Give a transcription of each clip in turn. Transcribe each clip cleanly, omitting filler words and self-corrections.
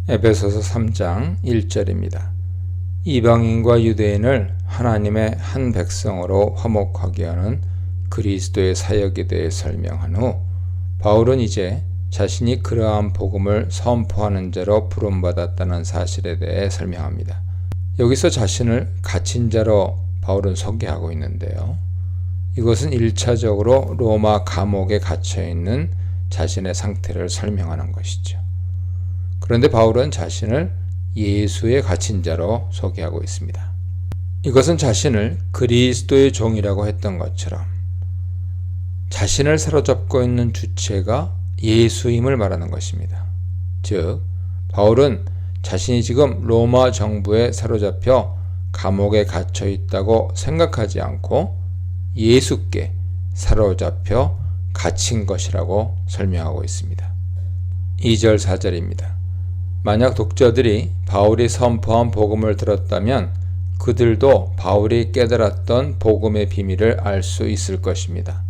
에베소서 3장 1절입니다. 이방인과 유대인을 하나님의 한 백성으로 화목하게 하는 그리스도의 사역에 대해 설명한 후 바울은 이제 자신이 그러한 복음을 선포하는 자로 부름받았다는 사실에 대해 설명합니다. 여기서 자신을 갇힌 자로 바울은 소개하고 있는데요. 이것은 1차적으로 로마 감옥에 갇혀있는 자신의 상태를 설명하는 것이죠. 그런데 바울은 자신을 예수의 갇힌 자로 소개하고 있습니다. 이것은 자신을 그리스도의 종이라고 했던 것처럼 자신을 사로잡고 있는 주체가 예수임을 말하는 것입니다. 즉, 바울은 자신이 지금 로마 정부에 사로잡혀 감옥에 갇혀 있다고 생각하지 않고 예수께 사로잡혀 갇힌 것이라고 설명하고 있습니다. 2절 4절입니다. 만약 독자들이 바울이 선포한 복음을 들었다면 그들도 바울이 깨달았던 복음의 비밀을 알 수 있을 것입니다.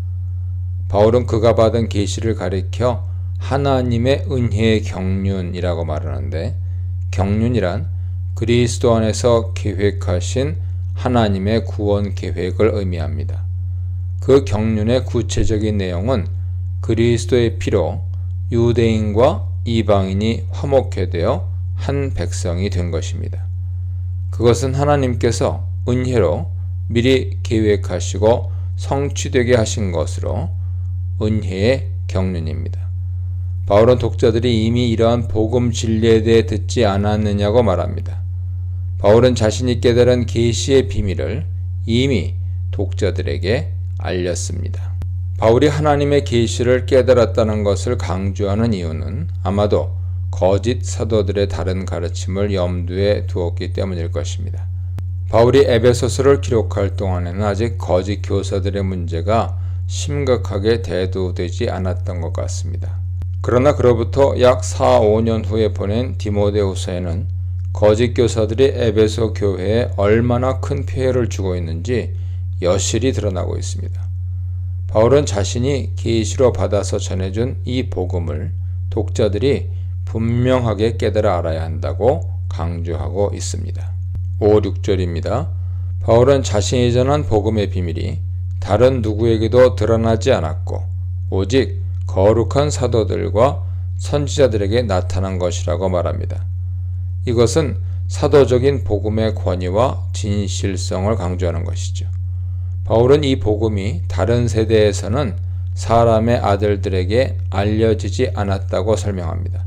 바울은 그가 받은 계시를 가리켜 하나님의 은혜의 경륜이라고 말하는데, 경륜이란 그리스도 안에서 계획하신 하나님의 구원 계획을 의미합니다. 그 경륜의 구체적인 내용은 그리스도의 피로 유대인과 이방인이 화목해 되어 한 백성이 된 것입니다. 그것은 하나님께서 은혜로 미리 계획하시고 성취되게 하신 것으로 은혜의 경륜입니다. 바울은 독자들이 이미 이러한 복음 진리에 대해 듣지 않았느냐고 말합니다. 바울은 자신이 깨달은 계시의 비밀을 이미 독자들에게 알렸습니다. 바울이 하나님의 계시를 깨달았다는 것을 강조하는 이유는 아마도 거짓 사도들의 다른 가르침을 염두에 두었기 때문일 것입니다. 바울이 에베소서를 기록할 동안에는 아직 거짓 교사들의 문제가 심각하게 대두되지 않았던 것 같습니다. 그러나 그로부터 약 4-5년 후에 보낸 디모데후서에는 거짓 교사들이 에베소 교회에 얼마나 큰 피해를 주고 있는지 여실히 드러나고 있습니다. 바울은 자신이 계시로 받아서 전해준 이 복음을 독자들이 분명하게 깨달아 알아야 한다고 강조하고 있습니다. 5, 6절입니다. 바울은 자신이 전한 복음의 비밀이 다른 누구에게도 드러나지 않았고 오직 거룩한 사도들과 선지자들에게 나타난 것이라고 말합니다. 이것은 사도적인 복음의 권위와 진실성을 강조하는 것이죠. 바울은 이 복음이 다른 세대에서는 사람의 아들들에게 알려지지 않았다고 설명합니다.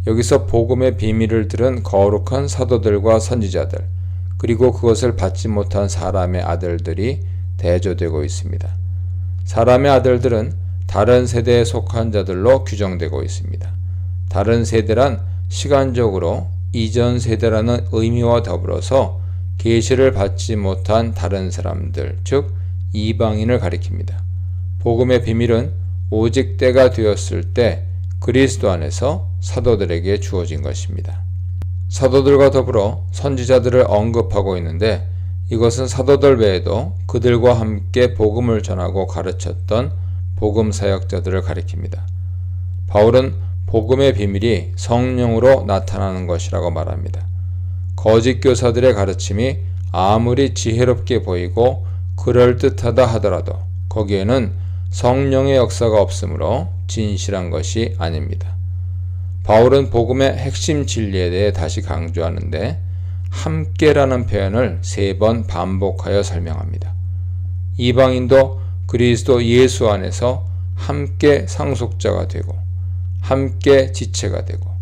여기서 복음의 비밀을 들은 거룩한 사도들과 선지자들, 그리고 그것을 받지 못한 사람의 아들들이 대조되고 있습니다. 사람의 아들들은 다른 세대에 속한 자들로 규정되고 있습니다. 다른 세대란 시간적으로 이전 세대라는 의미와 더불어서 계시를 받지 못한 다른 사람들, 즉 이방인을 가리킵니다. 복음의 비밀은 오직 때가 되었을 때 그리스도 안에서 사도들에게 주어진 것입니다. 사도들과 더불어 선지자들을 언급하고 있는데 이것은 사도들 외에도 그들과 함께 복음을 전하고 가르쳤던 복음 사역자들을 가리킵니다. 바울은 복음의 비밀이 성령으로 나타나는 것이라고 말합니다. 거짓 교사들의 가르침이 아무리 지혜롭게 보이고 그럴듯하다 하더라도 거기에는 성령의 역사가 없으므로 진실한 것이 아닙니다. 바울은 복음의 핵심 진리에 대해 다시 강조하는데 함께라는 표현을 3번 반복하여 설명합니다. 이방인도 그리스도 예수 안에서 함께 상속자가 되고 함께 지체가 되고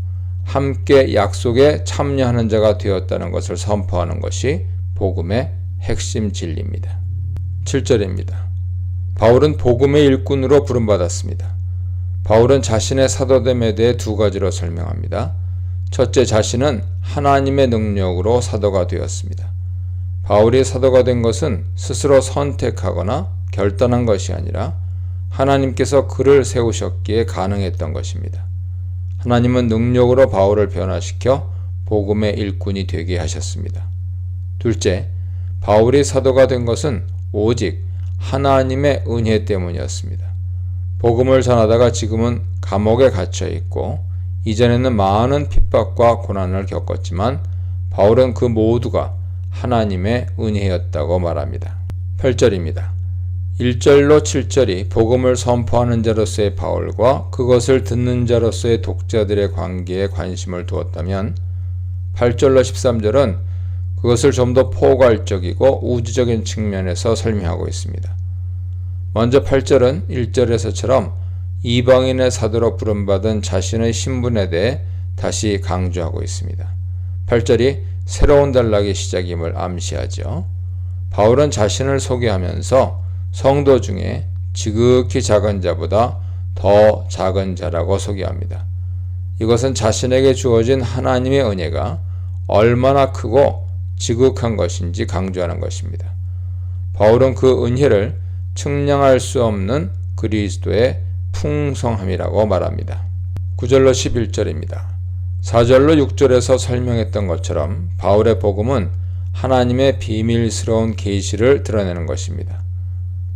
함께 약속에 참여하는 자가 되었다는 것을 선포하는 것이 복음의 핵심 진리입니다. 7절입니다. 바울은 복음의 일꾼으로 부름받았습니다. 바울은 자신의 사도됨에 대해 2가지로 설명합니다. 첫째, 자신은 하나님의 능력으로 사도가 되었습니다. 바울이 사도가 된 것은 스스로 선택하거나 결단한 것이 아니라 하나님께서 그를 세우셨기에 가능했던 것입니다. 하나님은 능력으로 바울을 변화시켜 복음의 일꾼이 되게 하셨습니다. 둘째, 바울이 사도가 된 것은 오직 하나님의 은혜 때문이었습니다. 복음을 전하다가 지금은 감옥에 갇혀 있고 이전에는 많은 핍박과 고난을 겪었지만 바울은 그 모두가 하나님의 은혜였다고 말합니다. 8절입니다. 1절로 7절이 복음을 선포하는 자로서의 바울과 그것을 듣는 자로서의 독자들의 관계에 관심을 두었다면 8절로 13절은 그것을 좀 더 포괄적이고 우주적인 측면에서 설명하고 있습니다. 먼저 8절은 1절에서처럼 이방인의 사도로 부름받은 자신의 신분에 대해 다시 강조하고 있습니다. 8절이 새로운 단락의 시작임을 암시하죠. 바울은 자신을 소개하면서 성도 중에 지극히 작은 자보다 더 작은 자라고 소개합니다. 이것은 자신에게 주어진 하나님의 은혜가 얼마나 크고 지극한 것인지 강조하는 것입니다. 바울은 그 은혜를 측량할 수 없는 그리스도의 풍성함이라고 말합니다. 9절로 11절입니다. 4절로 6절에서 설명했던 것처럼 바울의 복음은 하나님의 비밀스러운 계시를 드러내는 것입니다.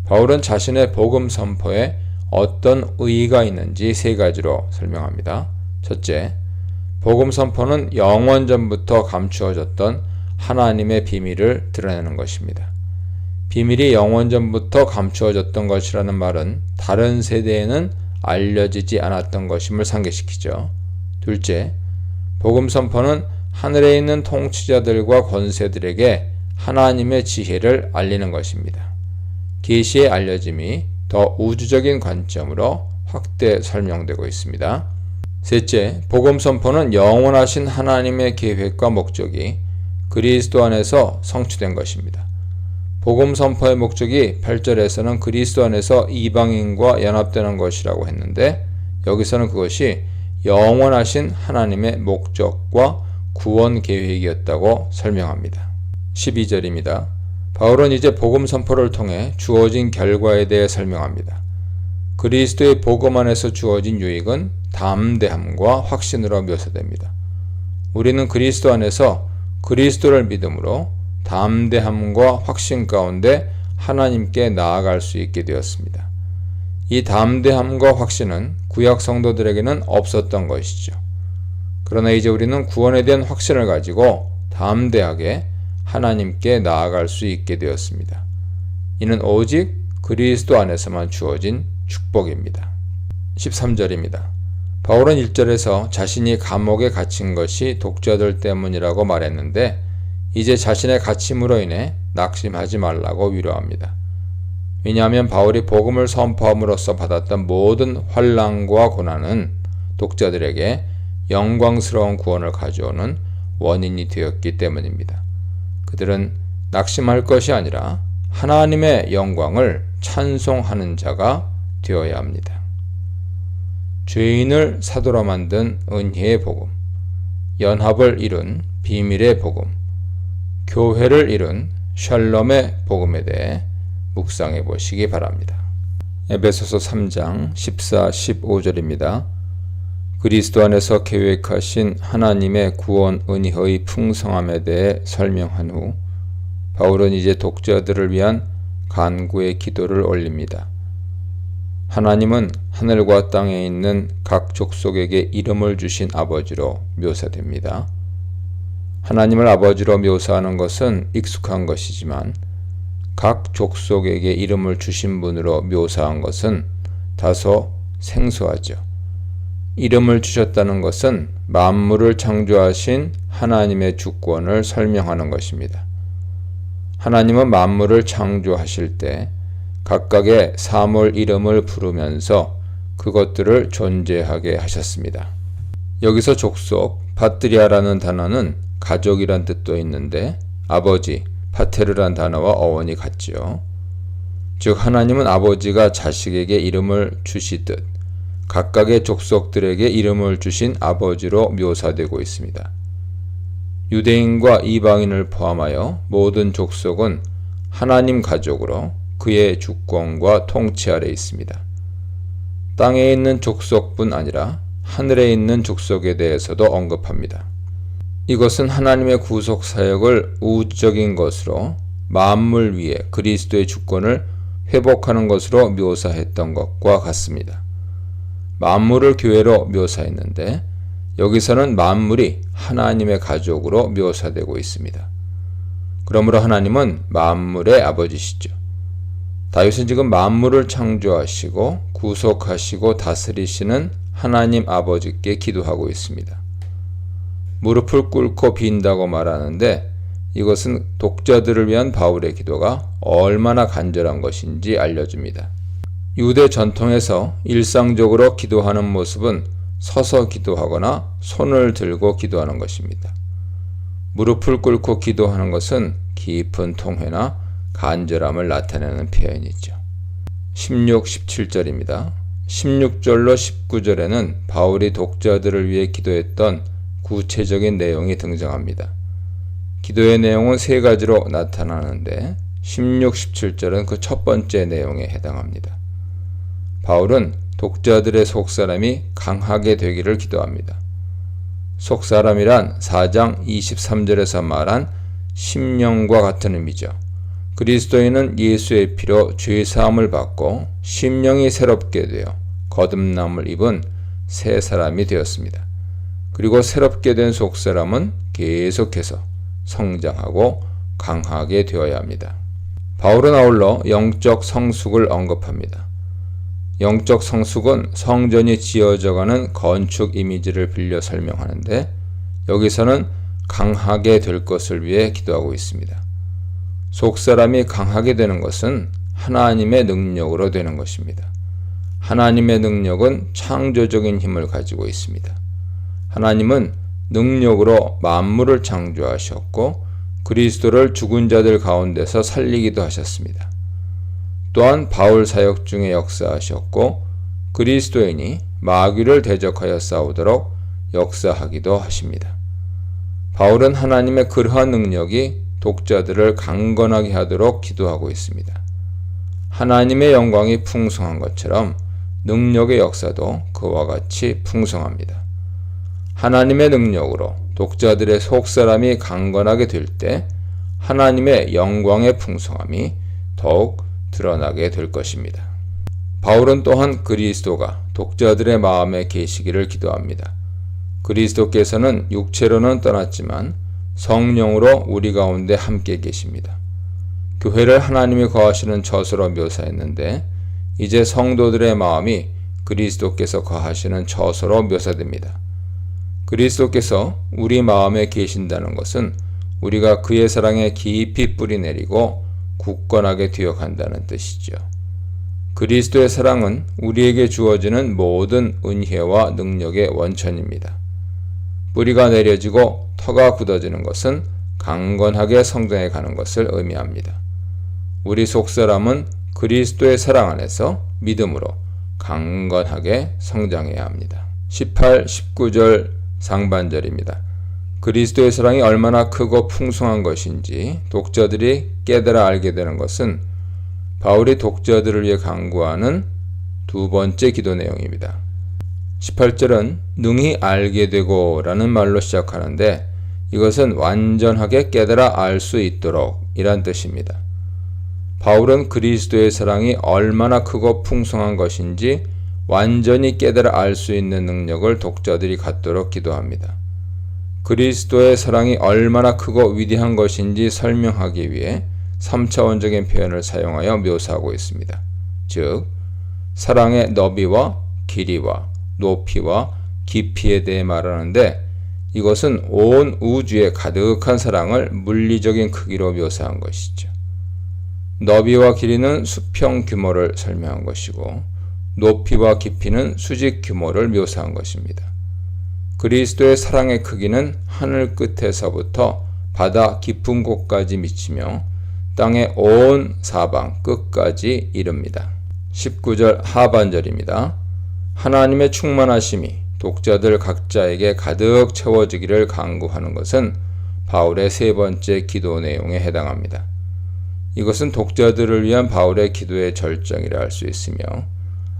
바울은 자신의 복음 선포에 어떤 의의가 있는지 세 가지로 설명합니다. 첫째, 복음 선포는 영원전부터 감추어졌던 하나님의 비밀을 드러내는 것입니다. 비밀이 영원전부터 감추어졌던 것이라는 말은 다른 세대에는 알려지지 않았던 것임을 상기시키죠. 둘째, 복음 선포는 하늘에 있는 통치자들과 권세들에게 하나님의 지혜를 알리는 것입니다. 계시의 알려짐이 더 우주적인 관점으로 확대 설명되고 있습니다. 셋째, 복음 선포는 영원하신 하나님의 계획과 목적이 그리스도 안에서 성취된 것입니다. 복음 선포의 목적이 8절에서는 그리스도 안에서 이방인과 연합되는 것이라고 했는데 여기서는 그것이 영원하신 하나님의 목적과 구원 계획이었다고 설명합니다. 12절입니다. 바울은 이제 복음 선포를 통해 주어진 결과에 대해 설명합니다. 그리스도의 복음 안에서 주어진 유익은 담대함과 확신으로 묘사됩니다. 우리는 그리스도 안에서 그리스도를 믿음으로 담대함과 확신 가운데 하나님께 나아갈 수 있게 되었습니다. 이 담대함과 확신은 구약 성도들에게는 없었던 것이죠. 그러나 이제 우리는 구원에 대한 확신을 가지고 담대하게 하나님께 나아갈 수 있게 되었습니다. 이는 오직 그리스도 안에서만 주어진 축복입니다. 13절입니다. 바울은 1절에서 자신이 감옥에 갇힌 것이 독자들 때문이라고 말했는데 이제 자신의 갇힘으로 인해 낙심하지 말라고 위로합니다. 왜냐하면 바울이 복음을 선포함으로써 받았던 모든 환난과 고난은 독자들에게 영광스러운 구원을 가져오는 원인이 되었기 때문입니다. 그들은 낙심할 것이 아니라 하나님의 영광을 찬송하는 자가 되어야 합니다. 죄인을 사도로 만든 은혜의 복음, 연합을 이룬 비밀의 복음, 교회를 이룬 샬롬의 복음에 대해 묵상해 보시기 바랍니다. 에베소서 3장 14, 15절입니다. 그리스도 안에서 계획하신 하나님의 구원 은혜의 풍성함에 대해 설명한 후 바울은 이제 독자들을 위한 간구의 기도를 올립니다. 하나님은 하늘과 땅에 있는 각 족속에게 이름을 주신 아버지로 묘사됩니다. 하나님을 아버지로 묘사하는 것은 익숙한 것이지만 각 족속에게 이름을 주신 분으로 묘사한 것은 다소 생소하죠. 이름을 주셨다는 것은 만물을 창조하신 하나님의 주권을 설명하는 것입니다. 하나님은 만물을 창조하실 때 각각의 사물 이름을 부르면서 그것들을 존재하게 하셨습니다. 여기서 족속, 파트리아라는 단어는 가족이란 뜻도 있는데 아버지, 파테르란 단어와 어원이 같지요. 즉 하나님은 아버지가 자식에게 이름을 주시듯 각각의 족속들에게 이름을 주신 아버지로 묘사되고 있습니다. 유대인과 이방인을 포함하여 모든 족속은 하나님 가족으로 그의 주권과 통치 아래 있습니다. 땅에 있는 족속뿐 아니라 하늘에 있는 족속에 대해서도 언급합니다. 이것은 하나님의 구속 사역을 우주적인 것으로 만물 위에 그리스도의 주권을 회복하는 것으로 묘사했던 것과 같습니다. 만물을 교회로 묘사했는데 여기서는 만물이 하나님의 가족으로 묘사되고 있습니다. 그러므로 하나님은 만물의 아버지시죠. 다윗은 지금 만물을 창조하시고 구속하시고 다스리시는 하나님 아버지께 기도하고 있습니다. 무릎을 꿇고 빈다고 말하는데 이것은 독자들을 위한 바울의 기도가 얼마나 간절한 것인지 알려줍니다. 유대 전통에서 일상적으로 기도하는 모습은 서서 기도하거나 손을 들고 기도하는 것입니다. 무릎을 꿇고 기도하는 것은 깊은 통회나 간절함을 나타내는 표현이죠. 16, 17절입니다. 16절로 19절에는 바울이 독자들을 위해 기도했던 구체적인 내용이 등장합니다. 기도의 내용은 세 가지로 나타나는데 16, 17절은 그 첫 번째 내용에 해당합니다. 바울은 독자들의 속사람이 강하게 되기를 기도합니다. 속사람이란 4장 23절에서 말한 심령과 같은 의미죠. 그리스도인은 예수의 피로 죄사함을 받고 심령이 새롭게 되어 거듭남을 입은 새 사람이 되었습니다. 그리고 새롭게 된 속사람은 계속해서 성장하고 강하게 되어야 합니다. 바울은 아울러 영적 성숙을 언급합니다. 영적 성숙은 성전이 지어져가는 건축 이미지를 빌려 설명하는데 여기서는 강하게 될 것을 위해 기도하고 있습니다. 속사람이 강하게 되는 것은 하나님의 능력으로 되는 것입니다. 하나님의 능력은 창조적인 힘을 가지고 있습니다. 하나님은 능력으로 만물을 창조하셨고 그리스도를 죽은 자들 가운데서 살리기도 하셨습니다. 또한 바울 사역 중에 역사하셨고 그리스도인이 마귀를 대적하여 싸우도록 역사하기도 하십니다. 바울은 하나님의 그러한 능력이 독자들을 강건하게 하도록 기도하고 있습니다. 하나님의 영광이 풍성한 것처럼 능력의 역사도 그와 같이 풍성합니다. 하나님의 능력으로 독자들의 속사람이 강건하게 될 때 하나님의 영광의 풍성함이 더욱 드러나게 될 것입니다. 바울은 또한 그리스도가 독자들의 마음에 계시기를 기도합니다. 그리스도께서는 육체로는 떠났지만 성령으로 우리 가운데 함께 계십니다. 교회를 하나님이 거하시는 처소로 묘사했는데 이제 성도들의 마음이 그리스도께서 거하시는 처소로 묘사됩니다. 그리스도께서 우리 마음에 계신다는 것은 우리가 그의 사랑에 깊이 뿌리내리고 굳건하게 되어간다는 뜻이죠. 그리스도의 사랑은 우리에게 주어지는 모든 은혜와 능력의 원천입니다. 뿌리가 내려지고 터가 굳어지는 것은 강건하게 성장해 가는 것을 의미합니다. 우리 속사람은 그리스도의 사랑 안에서 믿음으로 강건하게 성장해야 합니다. 18, 19절 상반절입니다. 그리스도의 사랑이 얼마나 크고 풍성한 것인지 독자들이 깨달아 알게 되는 것은 바울이 독자들을 위해 간구하는 두 번째 기도 내용입니다. 18절은 능히 알게 되고 라는 말로 시작하는데 이것은 완전하게 깨달아 알 수 있도록 이란 뜻입니다. 바울은 그리스도의 사랑이 얼마나 크고 풍성한 것인지 완전히 깨달아 알 수 있는 능력을 독자들이 갖도록 기도합니다. 그리스도의 사랑이 얼마나 크고 위대한 것인지 설명하기 위해 3차원적인 표현을 사용하여 묘사하고 있습니다. 즉, 사랑의 너비와 길이와 높이와 깊이에 대해 말하는데 이것은 온 우주에 가득한 사랑을 물리적인 크기로 묘사한 것이죠. 너비와 길이는 수평 규모를 설명한 것이고 높이와 깊이는 수직 규모를 묘사한 것입니다. 그리스도의 사랑의 크기는 하늘 끝에서부터 바다 깊은 곳까지 미치며 땅의 온 사방 끝까지 이릅니다. 19절 하반절입니다. 하나님의 충만하심이 독자들 각자에게 가득 채워지기를 간구하는 것은 바울의 세 번째 기도 내용에 해당합니다. 이것은 독자들을 위한 바울의 기도의 절정이라 할 수 있으며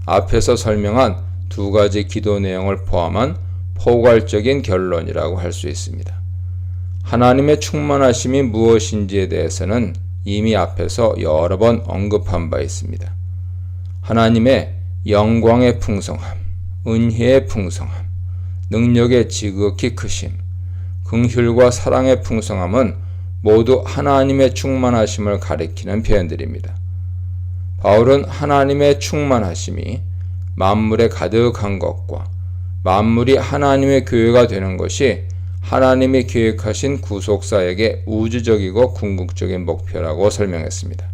앞에서 설명한 두 가지 기도 내용을 포함한 포괄적인 결론이라고 할 수 있습니다. 하나님의 충만하심이 무엇인지에 대해서는 이미 앞에서 여러 번 언급한 바 있습니다. 하나님의 영광의 풍성함, 은혜의 풍성함, 능력의 지극히 크심, 긍휼과 사랑의 풍성함은 모두 하나님의 충만하심을 가리키는 표현들입니다. 바울은 하나님의 충만하심이 만물에 가득한 것과 만물이 하나님의 교회가 되는 것이 하나님이 계획하신 구속사역의 우주적이고 궁극적인 목표라고 설명했습니다.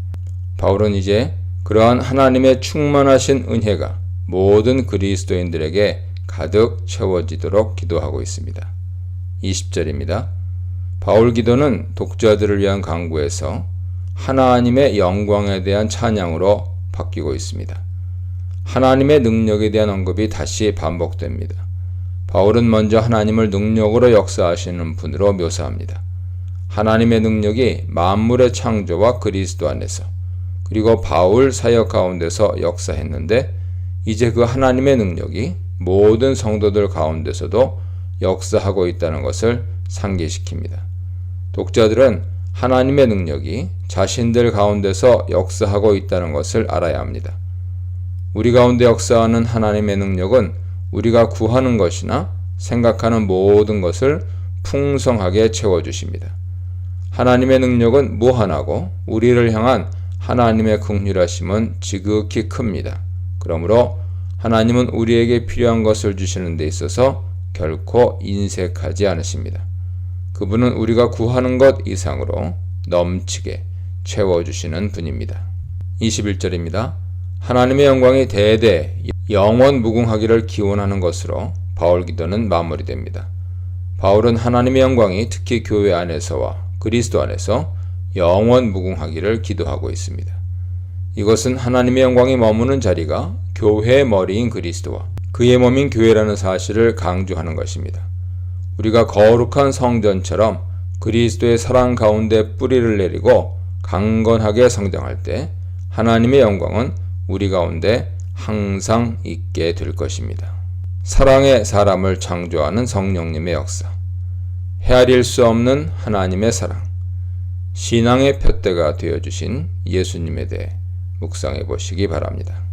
바울은 이제 그러한 하나님의 충만하신 은혜가 모든 그리스도인들에게 가득 채워지도록 기도하고 있습니다. 20절입니다. 바울 기도는 독자들을 위한 간구에서 하나님의 영광에 대한 찬양으로 바뀌고 있습니다. 하나님의 능력에 대한 언급이 다시 반복됩니다. 바울은 먼저 하나님을 능력으로 역사하시는 분으로 묘사합니다. 하나님의 능력이 만물의 창조와 그리스도 안에서 그리고 바울 사역 가운데서 역사했는데 이제 그 하나님의 능력이 모든 성도들 가운데서도 역사하고 있다는 것을 상기시킵니다. 독자들은 하나님의 능력이 자신들 가운데서 역사하고 있다는 것을 알아야 합니다. 우리 가운데 역사하는 하나님의 능력은 우리가 구하는 것이나 생각하는 모든 것을 풍성하게 채워주십니다. 하나님의 능력은 무한하고 우리를 향한 하나님의 긍휼하심은 지극히 큽니다. 그러므로 하나님은 우리에게 필요한 것을 주시는 데 있어서 결코 인색하지 않으십니다. 그분은 우리가 구하는 것 이상으로 넘치게 채워주시는 분입니다. 21절입니다. 하나님의 영광이 대대 영원 무궁하기를 기원하는 것으로 바울 기도는 마무리됩니다. 바울은 하나님의 영광이 특히 교회 안에서와 그리스도 안에서 영원 무궁하기를 기도하고 있습니다. 이것은 하나님의 영광이 머무는 자리가 교회의 머리인 그리스도와 그의 몸인 교회라는 사실을 강조하는 것입니다. 우리가 거룩한 성전처럼 그리스도의 사랑 가운데 뿌리를 내리고 강건하게 성장할 때 하나님의 영광은 우리 가운데 항상 있게 될 것입니다. 사랑의 사람을 창조하는 성령님의 역사, 헤아릴 수 없는 하나님의 사랑, 신앙의 푯대가 되어주신 예수님에 대해 묵상해 보시기 바랍니다.